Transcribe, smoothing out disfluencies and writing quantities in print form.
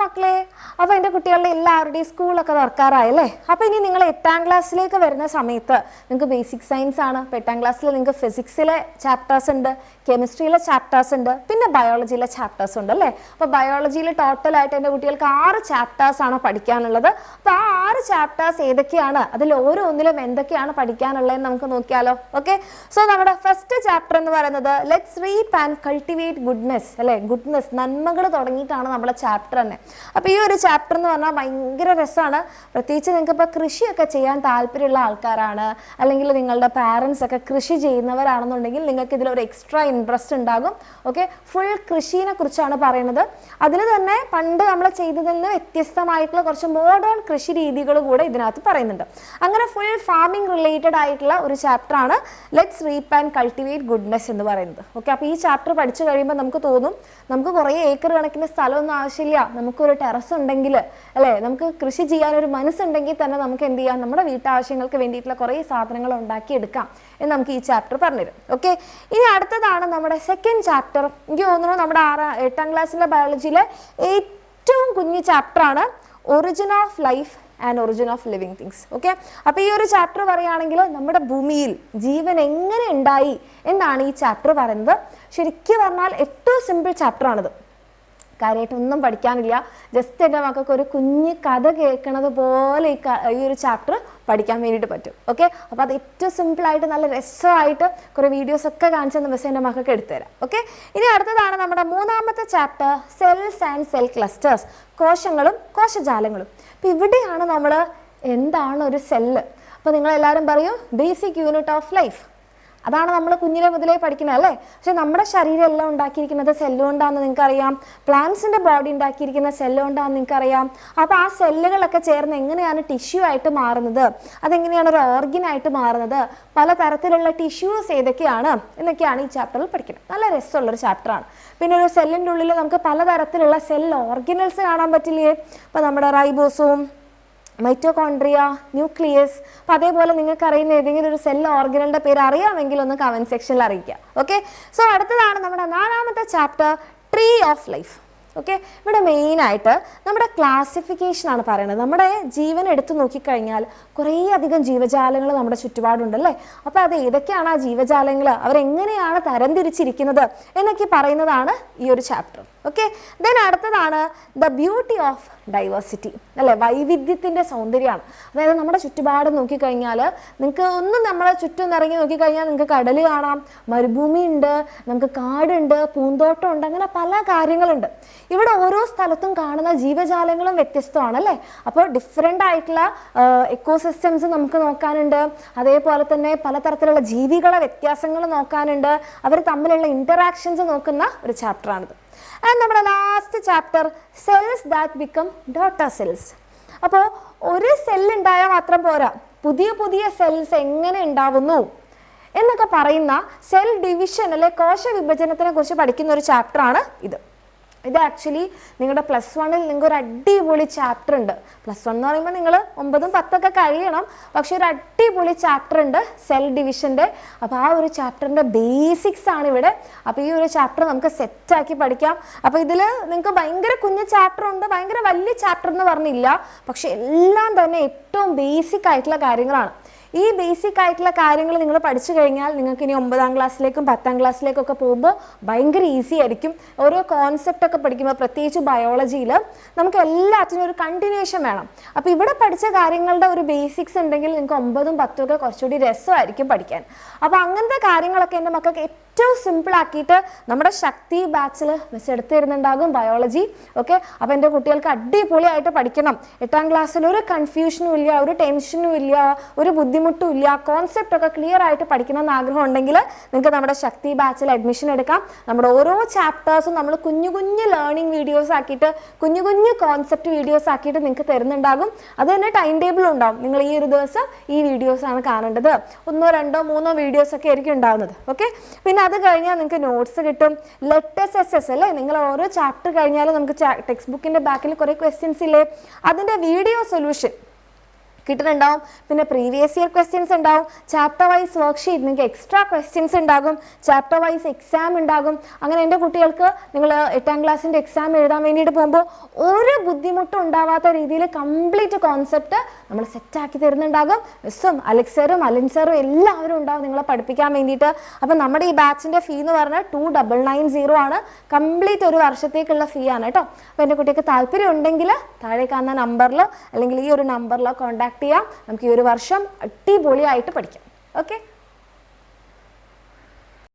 മക്കളെ, അപ്പോൾ എൻ്റെ കുട്ടികളുടെ എല്ലാവരുടെയും സ്കൂളൊക്കെ തുറക്കാറായല്ലേ. അപ്പോൾ ഇനി നിങ്ങൾ 8ാം ക്ലാസ്സിലേക്ക് വരുന്ന സമയത്ത് നിങ്ങൾക്ക് ബേസിക് സയൻസ് ആണ്. അപ്പോൾ 8ാം ക്ലാസ്സിൽ നിങ്ങൾക്ക് ഫിസിക്സിലെ ചാപ്റ്റേഴ്സ് ഉണ്ട്, കെമിസ്ട്രിയിലെ ചാപ്റ്റേഴ്സ് ഉണ്ട്, പിന്നെ ബയോളജിയിലെ ചാപ്റ്റേഴ്സ് ഉണ്ട് അല്ലേ. അപ്പോൾ ബയോളജിയിൽ ടോട്ടലായിട്ട് എൻ്റെ കുട്ടികൾക്ക് 6 ചാപ്റ്റേഴ്സ് ആണ് പഠിക്കാനുള്ളത്. അപ്പോൾ ആ 6 ചാപ്റ്റേഴ്സ് ഏതൊക്കെയാണ്, അതിൽ ഓരോന്നിലും എന്തൊക്കെയാണ് പഠിക്കാനുള്ളതെന്ന് നമുക്ക് നോക്കിയാലോ. ഓക്കെ, സോ നമ്മുടെ ഫസ്റ്റ് ചാപ്റ്റർ എന്ന് പറയുന്നത് ലെറ്റ്സ് റീപ്പ് ആൻഡ് കൾട്ടിവേറ്റ് ഗുഡ്നെസ് അല്ലേ. ഗുഡ്നെസ്, നന്മകൾ തുടങ്ങിയിട്ടാണ് നമ്മുടെ ചാപ്റ്റർ തന്നെ. അപ്പോൾ ഈ ഒരു ചാപ്റ്റർ എന്ന് പറഞ്ഞാൽ ഭയങ്കര രസമാണ്. പ്രത്യേകിച്ച് നിങ്ങൾക്ക് ഇപ്പോൾ കൃഷിയൊക്കെ ചെയ്യാൻ താല്പര്യമുള്ള ആൾക്കാരാണ്, അല്ലെങ്കിൽ നിങ്ങളുടെ പാരൻസ് ഒക്കെ കൃഷി ചെയ്യുന്നവരാണെന്നുണ്ടെങ്കിൽ നിങ്ങൾക്ക് ഇതിലൊരു എക്സ്ട്രാ ഇൻട്രസ്റ്റ് ഉണ്ടാകും. ഓക്കെ, ഫുൾ കൃഷിയെ കുറിച്ചാണ് പറയുന്നത്. അതിൽ തന്നെ പണ്ട് നമ്മൾ ചെയ്തതിൽ നിന്ന് വ്യത്യസ്തമായിട്ടുള്ള കുറച്ച് മോഡേൺ കൃഷി രീതികൾ കൂടെ ഇതിനകത്ത് പറയുന്നുണ്ട്. അങ്ങനെ ഫുൾ ഫാമിംഗ് റിലേറ്റഡ് ആയിട്ടുള്ള ഒരു ചാപ്റ്ററാണ് ലെറ്റ്സ് റീപ്പ് ആൻഡ് കൾട്ടിവേറ്റ് ഗുഡ്നെസ് എന്ന് പറയുന്നത്. ഓക്കെ, അപ്പോൾ ഈ ചാപ്റ്റർ പഠിച്ചു കഴിയുമ്പോൾ നമുക്ക് തോന്നും നമുക്ക് കുറേ ഏക്കർ കണക്കിന് സ്ഥലമൊന്നും ആവശ്യമില്ല, നമുക്കൊരു ടെറസ് ഉണ്ടെങ്കിൽ അല്ലേ, നമുക്ക് കൃഷി ചെയ്യാനൊരു മനസ്സുണ്ടെങ്കിൽ തന്നെ നമുക്ക് എന്ത് ചെയ്യാം, നമ്മുടെ വീട്ടാവശ്യങ്ങൾക്ക് വേണ്ടിയിട്ടുള്ള കുറേ സാധനങ്ങൾ ഉണ്ടാക്കിയെടുക്കാം എന്ന് നമുക്ക് ഈ ചാപ്റ്റർ പറഞ്ഞുതരും. ഓക്കെ, ഇനി അടുത്തതാണ് നമ്മുടെ സെക്കൻഡ് ചാപ്റ്റർ. എനിക്ക് തോന്നുന്നു നമ്മുടെ 8ാം ക്ലാസ്സിലെ ബയോളജിയിലെ ഏറ്റവും കുഞ്ഞു ചാപ്റ്ററാണ് origin of life and origin of living things. Okay, അപ്പോൾ ഈ ഒരു ചാപ്റ്റർ പറയുകയാണെങ്കിൽ നമ്മുടെ ഭൂമിയിൽ ജീവൻ എങ്ങനെ ഉണ്ടായി എന്നാണ് ഈ ചാപ്റ്റർ പറയുന്നത്. ശരിക്കും പറഞ്ഞാൽ ഏറ്റവും സിമ്പിൾ ചാപ്റ്ററാണിത്. കാര്യമായിട്ടൊന്നും പഠിക്കാനില്ല, ജസ്റ്റ് എൻ്റെ മക്കൾക്ക് ഒരു കുഞ്ഞ് കഥ കേൾക്കണത് പോലെ ഈ ഒരു ചാപ്റ്റർ പഠിക്കാൻ വേണ്ടിയിട്ട് പറ്റും. ഓക്കെ, അപ്പോൾ അത് ഏറ്റവും സിമ്പിളായിട്ട് നല്ല രസമായിട്ട് കുറേ വീഡിയോസൊക്കെ കാണിച്ചു തന്ന ബസ് എൻ്റെ മക്കൾക്ക് എടുത്തുതരാം. ഓക്കെ, ഇനി അടുത്തതാണ് നമ്മുടെ 3ാമത്തെ chapter cells and cell clusters, കോശങ്ങളും കോശജാലങ്ങളും. അപ്പോൾ ഇവിടെയാണ് നമ്മൾ എന്താണ് ഒരു സെല്ല്. അപ്പോൾ നിങ്ങളെല്ലാവരും പറയും ബേസിക് യൂണിറ്റ് ഓഫ് ലൈഫ്, അതാണ് നമ്മൾ കുഞ്ഞിലെ മുതലേ പഠിക്കുന്നത് അല്ലേ. പക്ഷെ നമ്മുടെ ശരീരം എല്ലാം ഉണ്ടാക്കിയിരിക്കുന്നത് സെല്ലുകൊണ്ടാണെന്ന് നിങ്ങൾക്കറിയാം, പ്ലാന്റ്സിൻ്റെ ബോഡി ഉണ്ടാക്കിയിരിക്കുന്ന സെല്ലുകൊണ്ടാണെന്ന് നിങ്ങൾക്കറിയാം. അപ്പോൾ ആ സെല്ലുകളൊക്കെ ചേർന്ന് എങ്ങനെയാണ് ടിഷ്യൂ ആയിട്ട് മാറുന്നത്, അതെങ്ങനെയാണ് ഒരു ഓർഗനായിട്ട് മാറുന്നത്, പലതരത്തിലുള്ള ടിഷ്യൂസ് ഏതൊക്കെയാണ് എന്നൊക്കെയാണ് ഈ ചാപ്റ്ററിൽ പഠിക്കുന്നത്. നല്ല രസമുള്ളൊരു ചാപ്റ്ററാണ്. പിന്നെ ഒരു സെല്ലിൻ്റെ ഉള്ളിൽ നമുക്ക് പലതരത്തിലുള്ള സെൽ ഓർഗനൽസ് കാണാൻ പറ്റില്ലേ. അപ്പോൾ നമ്മുടെ റൈബോസോം, മൈറ്റോകോൺട്രിയ, ന്യൂക്ലിയസ്. അപ്പോൾ അതേപോലെ നിങ്ങൾക്ക് അറിയുന്ന ഏതെങ്കിലും ഒരു സെൽ ഓർഗനലിൻ്റെ പേര് അറിയാമെങ്കിൽ ഒന്ന് കമൻറ്റ് സെക്ഷനിൽ അറിയിക്കുക. ഓക്കെ, സോ അടുത്തതാണ് നമ്മുടെ 4ാമത്തെ chapter tree of life. Okay, ഇവിടെ മെയിനായിട്ട് നമ്മുടെ ക്ലാസിഫിക്കേഷനാണ് പറയുന്നത്. നമ്മുടെ ജീവൻ എടുത്തു നോക്കിക്കഴിഞ്ഞാൽ കുറേ അധികം ജീവജാലങ്ങൾ നമ്മുടെ ചുറ്റുപാടുണ്ടല്ലേ. അപ്പോൾ അത് ഏതൊക്കെയാണ് ആ ജീവജാലങ്ങൾ, അവരെങ്ങനെയാണ് തരംതിരിച്ചിരിക്കുന്നത് എന്നൊക്കെ പറയുന്നതാണ് ഈ ഒരു ചാപ്റ്റർ. ഓക്കെ, ദെൻ അടുത്തതാണ് ദ ബ്യൂട്ടി ഓഫ് ഡൈവേഴ്സിറ്റി അല്ലേ, വൈവിധ്യത്തിൻ്റെ സൗന്ദര്യമാണ്. അതായത് നമ്മുടെ ചുറ്റുപാട് നോക്കിക്കഴിഞ്ഞാൽ നിങ്ങൾക്ക് ഒന്നും നമ്മുടെ ചുറ്റും ഇറങ്ങി നോക്കിക്കഴിഞ്ഞാൽ നിങ്ങൾക്ക് കടൽ കാണാം, മരുഭൂമി ഉണ്ട്, നമുക്ക് കാടുണ്ട്, പൂന്തോട്ടം ഉണ്ട്, അങ്ങനെ പല കാര്യങ്ങളുണ്ട്. ഇവിടെ ഓരോ സ്ഥലത്തും കാണുന്ന ജീവജാലങ്ങളും വ്യത്യസ്തമാണ് അല്ലേ. അപ്പോൾ ഡിഫറെൻ്റ് ആയിട്ടുള്ള എക്കോസിസ്റ്റംസ് നമുക്ക് നോക്കാനുണ്ട്. അതേപോലെ തന്നെ പലതരത്തിലുള്ള ജീവികളെ വ്യത്യാസങ്ങൾ നോക്കാനുണ്ട്. അവർ തമ്മിലുള്ള ഇൻറ്ററാക്ഷൻസ് നോക്കുന്ന ഒരു ചാപ്റ്ററാണിത്. ആൻഡ് നമ്മുടെ last chapter cells that become daughter cells. അപ്പോൾ ഒരു സെല്ലുണ്ടായാൽ മാത്രം പോരാ, പുതിയ പുതിയ സെൽസ് എങ്ങനെ ഉണ്ടാവുന്നു എന്നൊക്കെ പറയുന്ന സെൽ ഡിവിഷൻ അല്ലെ കോശ വിഭജനത്തിനെ കുറിച്ച് പഠിക്കുന്ന ഒരു ചാപ്റ്ററാണ് ഇത്. ഇത് ആക്ച്വലി നിങ്ങളുടെ +1 നിങ്ങൾക്ക് ഒരു അടിപൊളി ചാപ്റ്റർ ഉണ്ട്. +1 എന്ന് പറയുമ്പോൾ നിങ്ങൾ 9ഉം 10ഒക്കെ കഴിയണം, പക്ഷെ ഒരു അടിപൊളി ചാപ്റ്റർ ഉണ്ട് സെൽ ഡിവിഷൻ്റെ. അപ്പോൾ ആ ഒരു ചാപ്റ്ററിൻ്റെ ബേസിക്സ് ആണ് ഇവിടെ. അപ്പോൾ ഈ ഒരു ചാപ്റ്റർ നമുക്ക് സെറ്റാക്കി പഠിക്കാം. അപ്പോൾ ഇതിൽ നിങ്ങൾക്ക് ഭയങ്കര കുഞ്ഞു ചാപ്റ്റർ ഉണ്ട്, ഭയങ്കര വലിയ ചാപ്റ്റർ എന്ന് പറഞ്ഞില്ല, പക്ഷെ എല്ലാം തന്നെ ഏറ്റവും ബേസിക് ആയിട്ടുള്ള കാര്യങ്ങളാണ്. ഈ ബേസിക് ആയിട്ടുള്ള കാര്യങ്ങൾ നിങ്ങൾ പഠിച്ചു കഴിഞ്ഞാൽ നിങ്ങൾക്ക് ഇനി 9ാം ക്ലാസ്സിലേക്കും 10ാം ക്ലാസ്സിലേക്കൊക്കെ പോകുമ്പോൾ ഭയങ്കര ഈസി ആയിരിക്കും. ഓരോ കോൺസെപ്റ്റൊക്കെ പഠിക്കുമ്പോൾ പ്രത്യേകിച്ച് ബയോളജിയിൽ നമുക്ക് എല്ലാത്തിനും ഒരു കണ്ടിന്യൂഷൻ വേണം. അപ്പോൾ ഇവിടെ പഠിച്ച കാര്യങ്ങളുടെ ഒരു ബേസിക്സ് ഉണ്ടെങ്കിൽ നിങ്ങൾക്ക് 9ഉം 10ഉം ഒക്കെ കുറച്ചുകൂടി രസമായിരിക്കും പഠിക്കാൻ. അപ്പോൾ അങ്ങനത്തെ കാര്യങ്ങളൊക്കെ എൻ്റെ മക്കൾക്ക് ഏറ്റവും സിമ്പിളാക്കിയിട്ട് നമ്മുടെ ശക്തി ബാച്ചിൽ മിസ് എടുത്തു തരുന്നുണ്ടാകും ബയോളജി. ഓക്കെ, അപ്പോൾ എൻ്റെ കുട്ടികൾക്ക് അടിപൊളിയായിട്ട് പഠിക്കണം. 8ാം ക്ലാസ്സിൽ ഒരു കൺഫ്യൂഷനും ഇല്ല, ഒരു ടെൻഷനും ഇല്ല, ഒരു ബുദ്ധിമുട്ടും ഇല്ല, കോൺസെപ്റ്റ് ഒക്കെ ക്ലിയർ ആയിട്ട് പഠിക്കണമെന്ന് ആഗ്രഹം ഉണ്ടെങ്കിൽ നിങ്ങൾക്ക് നമ്മുടെ ശക്തി ബാച്ചിൽ അഡ്മിഷൻ എടുക്കാം. നമ്മുടെ ഓരോ ചാപ്റ്റേഴ്സും നമ്മൾ കുഞ്ഞു കുഞ്ഞു ലേണിംഗ് വീഡിയോസ് ആക്കിയിട്ട്, കുഞ്ഞു കുഞ്ഞു കോൺസെപ്റ്റ് വീഡിയോസ് ആക്കിയിട്ട് നിങ്ങൾക്ക് തരുന്നുണ്ടാകും. അത് തന്നെ ടൈം ടേബിൾ ഉണ്ടാവും. നിങ്ങൾ ഈ ഒരു ദിവസം ഈ വീഡിയോസാണ് കാണേണ്ടത്. 1, 2, 3 വീഡിയോസൊക്കെ ആയിരിക്കും ഉണ്ടാകുന്നത്. ഓക്കെ, പിന്നെ അത് കഴിഞ്ഞാൽ നിങ്ങൾക്ക് നോട്ട്സ് കിട്ടും. ലെറ്റസ് SS അല്ലേ, നിങ്ങൾ ഓരോ ചാപ്റ്റർ കഴിഞ്ഞാലും നമുക്ക് ടെക്സ്റ്റ് ബുക്കിൻ്റെ ബാക്കിൽ കുറേ ക്വസ്റ്റ്യൻസ് ഇല്ലേ, അതിൻ്റെ വീഡിയോ സൊല്യൂഷൻ കിട്ടുന്നുണ്ടാവും. പിന്നെ പ്രീവിയസ് ഇയർ ക്വസ്റ്റ്യൻസ് ഉണ്ടാവും, ചാപ്റ്റർ വൈസ് വർക്ക്ഷീറ്റ്, നിങ്ങൾക്ക് എക്സ്ട്രാ ക്വസ്റ്റ്യൻസ് ഉണ്ടാകും, ചാപ്റ്റർ വൈസ് എക്സാം ഉണ്ടാകും. അങ്ങനെ എൻ്റെ കുട്ടികൾക്ക് നിങ്ങൾ 8ാം ക്ലാസ്സിൻ്റെ എക്സാം എഴുതാൻ വേണ്ടിയിട്ട് പോകുമ്പോൾ ഒരു ബുദ്ധിമുട്ടും ഉണ്ടാവാത്ത രീതിയിൽ കംപ്ലീറ്റ് കോൺസെപ്റ്റ് നമ്മൾ സെറ്റാക്കി തരുന്നുണ്ടാകും. മിസ്സും അലക്സറും അലിൻ സാറും എല്ലാവരും ഉണ്ടാവും നിങ്ങളെ പഠിപ്പിക്കാൻ വേണ്ടിയിട്ട്. അപ്പം നമ്മുടെ ഈ ബാച്ചിൻ്റെ ഫീ എന്ന് പറഞ്ഞാൽ 2990 ആണ്. കംപ്ലീറ്റ് ഒരു വർഷത്തേക്കുള്ള ഫീ ആണ് കേട്ടോ. അപ്പോൾ എൻ്റെ കുട്ടിക്ക് താല്പര്യം ഉണ്ടെങ്കിൽ താഴെ കാണുന്ന നമ്പറിലോ അല്ലെങ്കിൽ ഈ ഒരു നമ്പറിലോ കോൺടാക്ട് ചെയ്യാം. നമുക്ക് ഈ ഒരു വർഷം അടിപൊളിയായിട്ട് പഠിക്കാം. ഓക്കെ.